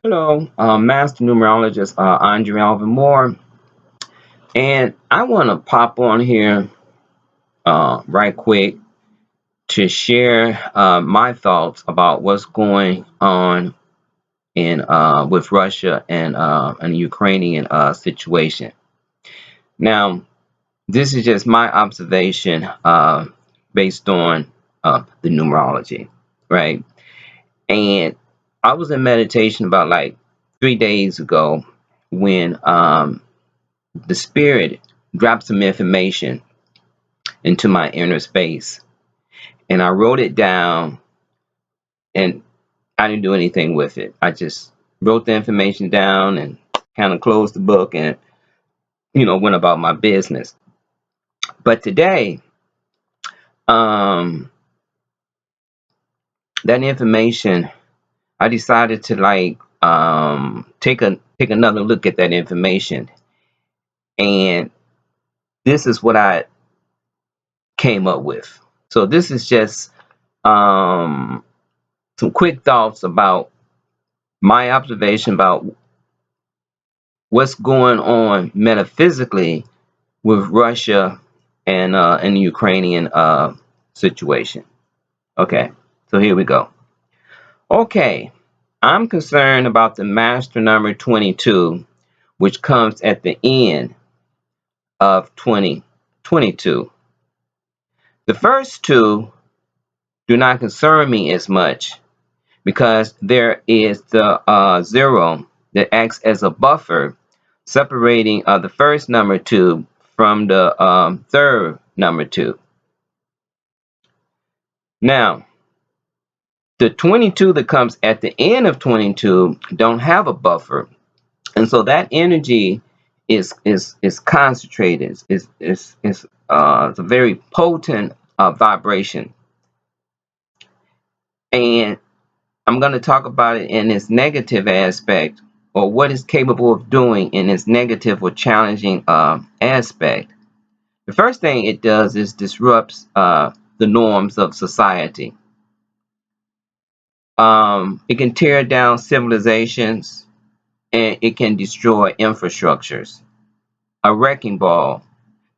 Hello, Master Numerologist Andre Alvin Moore, and I want to pop on here right quick to share my thoughts about what's going on in with Russia and the Ukrainian situation. Now, this is just my observation based on the numerology, right? And I was in meditation about like 3 days ago when the spirit dropped some information into my inner space, and I wrote it down, and I didn't do anything with it. I just wrote the information down and kind of closed the book and went about my business. But today, um that information, I decided to like take another look at that information, and this is what I came up with. So this is just um some quick thoughts about my observation about what's going on metaphysically with Russia and the Ukrainian situation. Okay, so here we go. Okay, I'm concerned about the master number 22, which comes at the end of 2022. The first two do not concern me as much because there is the zero that acts as a buffer separating the first number two from the third number two. Now, the 22 that comes at the end of 22 don't have a buffer, and so that energy is concentrated. It's a very potent vibration, and I'm going to talk about it in its negative aspect, or what it's capable of doing in its negative or challenging aspect. The first thing it does is disrupts the norms of society. It can tear down civilizations, and it can destroy infrastructures. A wrecking ball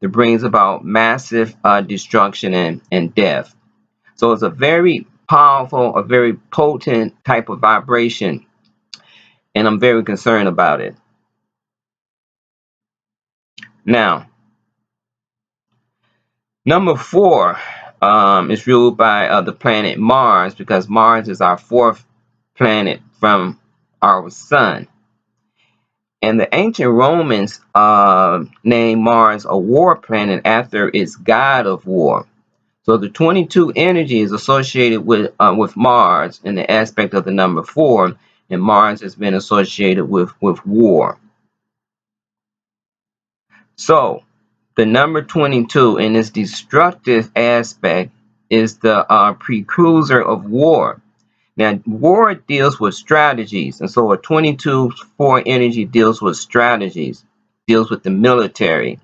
that brings about massive destruction and death. So it's a very powerful, a very potent type of vibration, and I'm very concerned about it. Now, number four is ruled by the planet Mars, because Mars is our fourth planet from our sun. And the ancient Romans named Mars a war planet after its god of war. So the 22 energy is associated with Mars in the aspect of the number four, and Mars has been associated with war. So the number 22 in its destructive aspect is the precursor of war. Now, war deals with strategies, and so a 22-4 energy deals with strategies, deals with the military.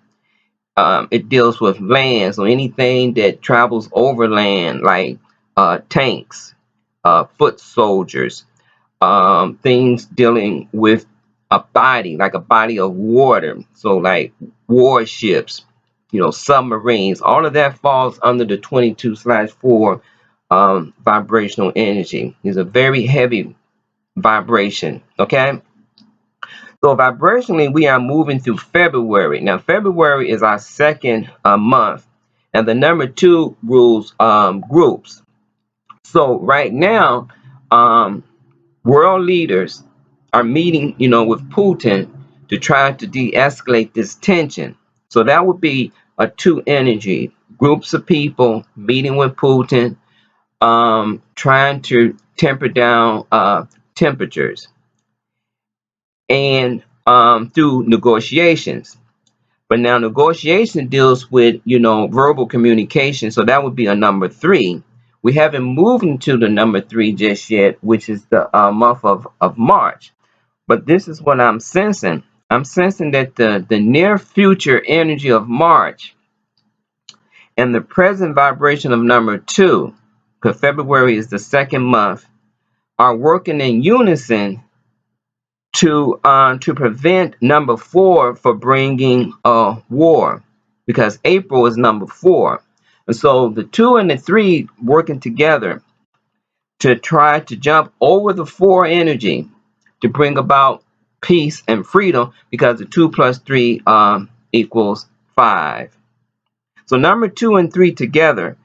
It deals with land, so anything that travels over land, like tanks, foot soldiers, things dealing with a body, like a body of water, so like warships, submarines, all of that falls under the 22/4 vibrational energy. It's a very heavy vibration, okay? So vibrationally, we are moving through February. Now, February is our second month, and the number two rules groups. So right now, um, world leaders are meeting, with Putin to try to de-escalate this tension. So that would be a two energy, groups of people meeting with Putin, trying to temper down temperatures, and through negotiations. But now negotiation deals with, verbal communication, so that would be a number three. We haven't moved into the number three just yet, which is the month of March. But this is what I'm sensing. I'm sensing that the near future energy of March and the present vibration of number two, because February is the second month, are working in unison to prevent number 4 for bringing a war, because April is number 4. And so the 2 and the 3 working together to try to jump over the 4 energy to bring about peace and freedom, because the 2 plus 3 equals 5. So number 2 and 3 together,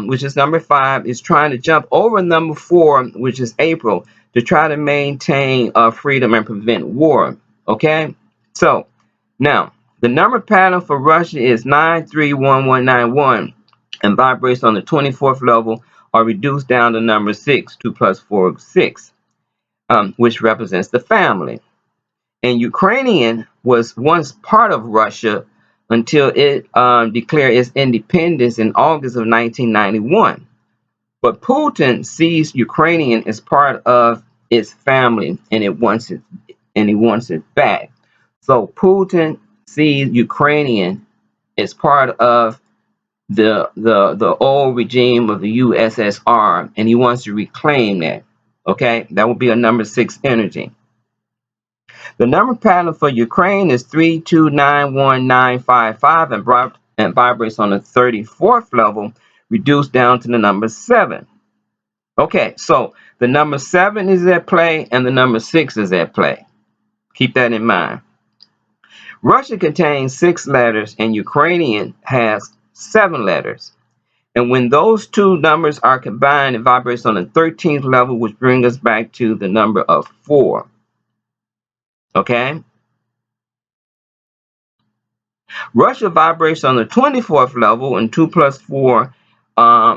which is number 5, is trying to jump over number 4, which is April, to try to maintain freedom and prevent war. Okay? So now the number pattern for Russia is 931191 and vibrates on the 24th level, or reduced down to number 6, 2 plus 4 is 6, which represents the family. And Ukrainian was once part of Russia until it declared its independence in August of 1991. But Putin sees Ukrainian as part of its family, and he wants it back. So Putin sees Ukrainian as part of the old regime of the USSR, and he wants to reclaim that. Okay, that would be a number 6 energy. The number pattern for Ukraine is 3291955 and vibrates on the 34th level, reduced down to the number 7. Okay, so the number 7 is at play and the number 6 is at play. Keep that in mind. Russia contains 6 letters and Ukrainian has 7 letters. And when those two numbers are combined, it vibrates on the 13th level, which brings us back to the number of 4. Okay? Russia vibrates on the 24th level, and 2 plus 4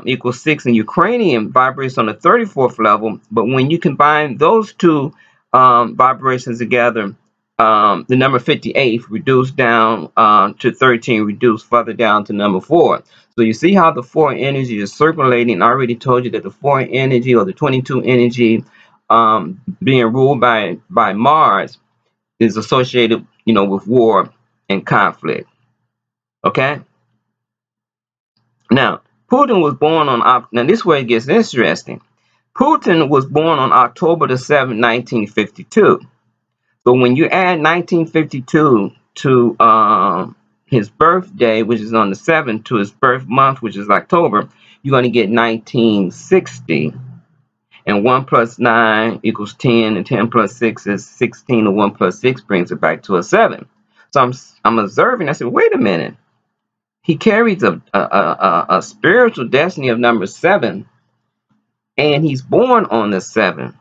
equals 6, and Ukrainian vibrates on the 34th level. But when you combine those two vibrations together, the number 58 reduced down to 13, reduced further down to number 4. So you see how the 4 energy is circulating. I already told you that the 4 energy, or the 22 energy, being ruled by Mars, is associated, with war and conflict. Okay. Now, Putin was born on. Now, this way it gets interesting. Putin was born on October the 7th, 1952. So when you add 1952 to his birthday, which is on the 7th, to his birth month, which is October, you're going to get 1960. And 1 plus 9 equals 10, and 10 plus 6 is 16, and 1 plus 6 brings it back to a 7. So I'm observing. I said, wait a minute. He carries a spiritual destiny of number 7, and he's born on the 7th.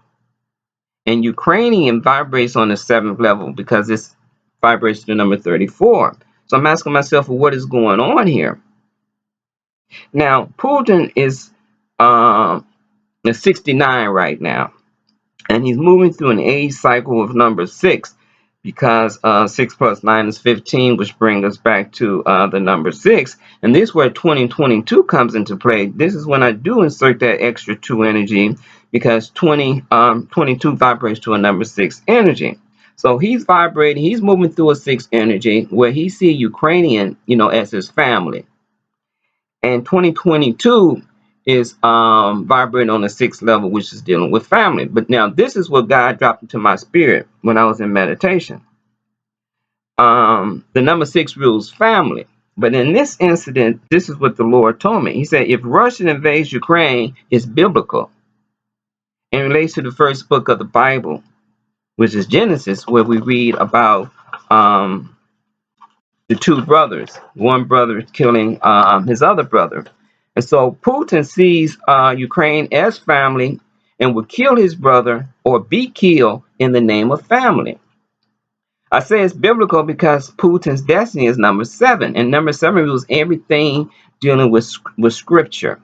And Ukrainian vibrates on the 7th level because this vibrates to number 34. So I'm asking myself, well, what is going on here? Now, Putin is 69 right now, and he's moving through an age cycle of number 6, because 6 plus 9 is 15, which brings us back to the number 6. And this is where 2022 comes into play. This is when I do insert that extra 2 energy, because 22 vibrates to a number 6 energy. So he's vibrating, he's moving through a 6 energy where he sees Ukrainian, as his family. And 2022 is vibrating on the 6th level, which is dealing with family. But now this is what God dropped into my spirit when I was in meditation. The number 6 rules family. But in this incident, this is what the Lord told me. He said, if Russia invades Ukraine, it's biblical. It relates to the first book of the Bible, which is Genesis, where we read about the 2 brothers. One brother killing his other brother. And so Putin sees Ukraine as family and will kill his brother or be killed in the name of family. I say it's biblical because Putin's destiny is number 7, and number 7 rules everything dealing with scripture.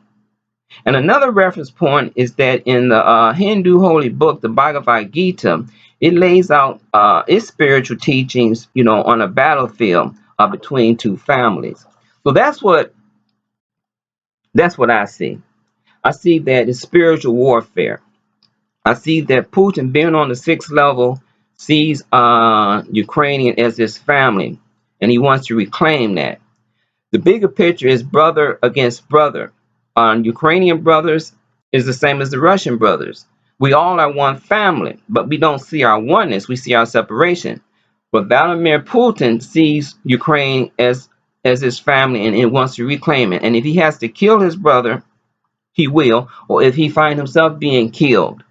And another reference point is that in the Hindu holy book, the Bhagavad Gita, it lays out its spiritual teachings, on a battlefield between 2 families. So that's what I see. I see that it's spiritual warfare. I see that Putin, being on the 6th level, sees Ukrainian as his family, and he wants to reclaim that. The bigger picture is brother against brother. Ukrainian brothers is the same as the Russian brothers. We all are one family, but we don't see our oneness. We see our separation. But Vladimir Putin sees Ukraine as his family, and wants to reclaim it. And if he has to kill his brother, he will. Or if he finds himself being killed,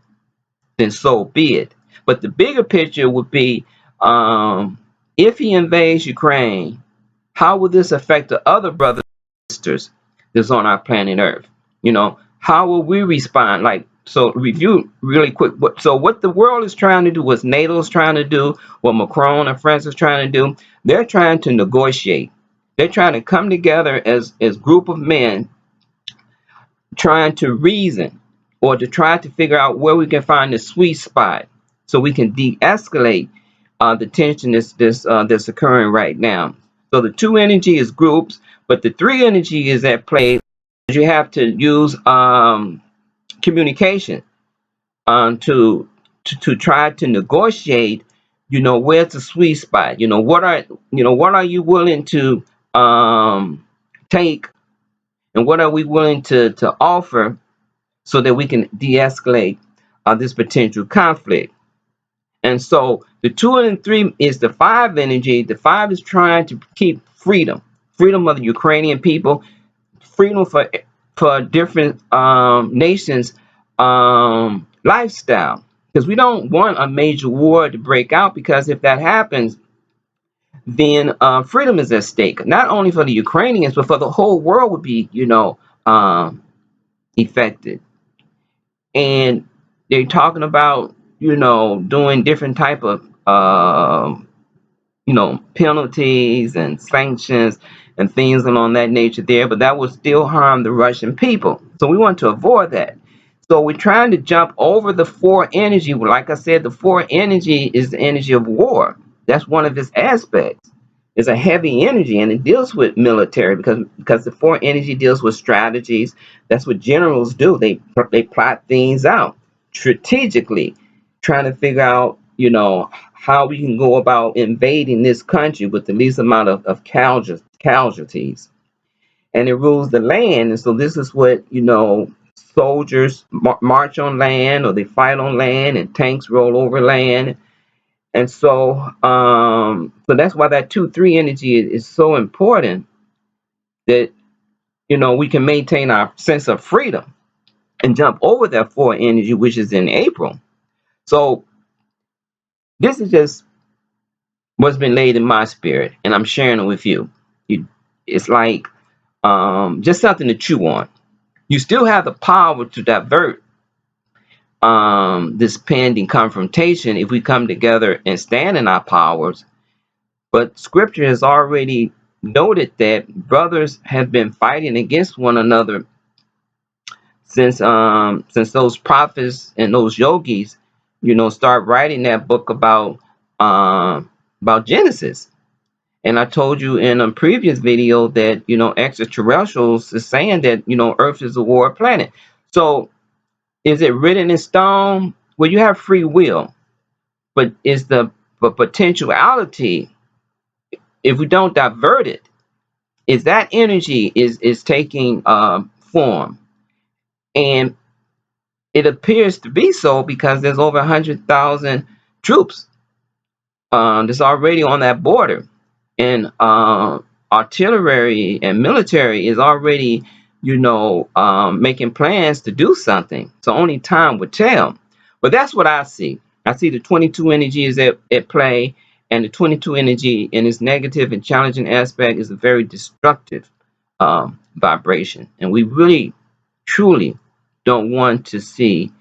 then so be it. But the bigger picture would be, if he invades Ukraine, how will this affect the other brothers and sisters that's on our planet Earth? How will we respond? So review really quick. So what the world is trying to do, what NATO is trying to do, what Macron and France is trying to do, they're trying to negotiate. They're trying to come together as group of men, trying to reason, or to try to figure out where we can find the sweet spot so we can de-escalate the tension that's occurring right now. So the 2 energy is groups, but the 3 energy is at play. You have to use communication to try to negotiate. Where's the sweet spot? What are you willing to take, and what are we willing to offer, so that we can de-escalate this potential conflict. And so the 2 and 3 is the 5 energy. The 5 is trying to keep freedom of the Ukrainian people, freedom for different nations lifestyle, because we don't want a major war to break out, because if that happens, then freedom is at stake, not only for the Ukrainians, but for the whole world would be affected. And they're talking about doing different type of penalties and sanctions and things along that nature there, but that will still harm the Russian people. So we want to avoid that. So we're trying to jump over the 4 energy. Like I said, the 4 energy is the energy of war. That's one of its aspects. It's a heavy energy, and it deals with military, because the 4 energy deals with strategies. That's what generals do. They plot things out strategically, trying to figure out how we can go about invading this country with the least amount of casualties. And it rules the land. And so this is what soldiers march on land, or they fight on land, and tanks roll over land. And so that's why that 2-3 energy is so important, that we can maintain our sense of freedom and jump over that 4 energy, which is in April. So this is just what's been laid in my spirit, and I'm sharing it with you. It's like just something to chew on. You still have the power to divert this pending confrontation if we come together and stand in our powers. But scripture has already noted that brothers have been fighting against one another since those prophets and those yogis start writing that book about Genesis. And I told you in a previous video that extraterrestrials is saying that Earth is a war planet. So is it written in stone? Well, you have free will, but is the potentiality, if we don't divert it, is that energy is taking form. And it appears to be so, because there's over 100,000 troops that's already on that border, and artillery and military is already making plans to do something. So only time would tell. But that's what I see. I see the 22 energy is at play, and the 22 energy in its negative and challenging aspect is a very destructive vibration, and we really truly don't want to see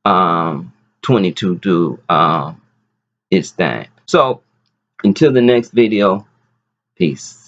22 do its thing. So until the next video, peace.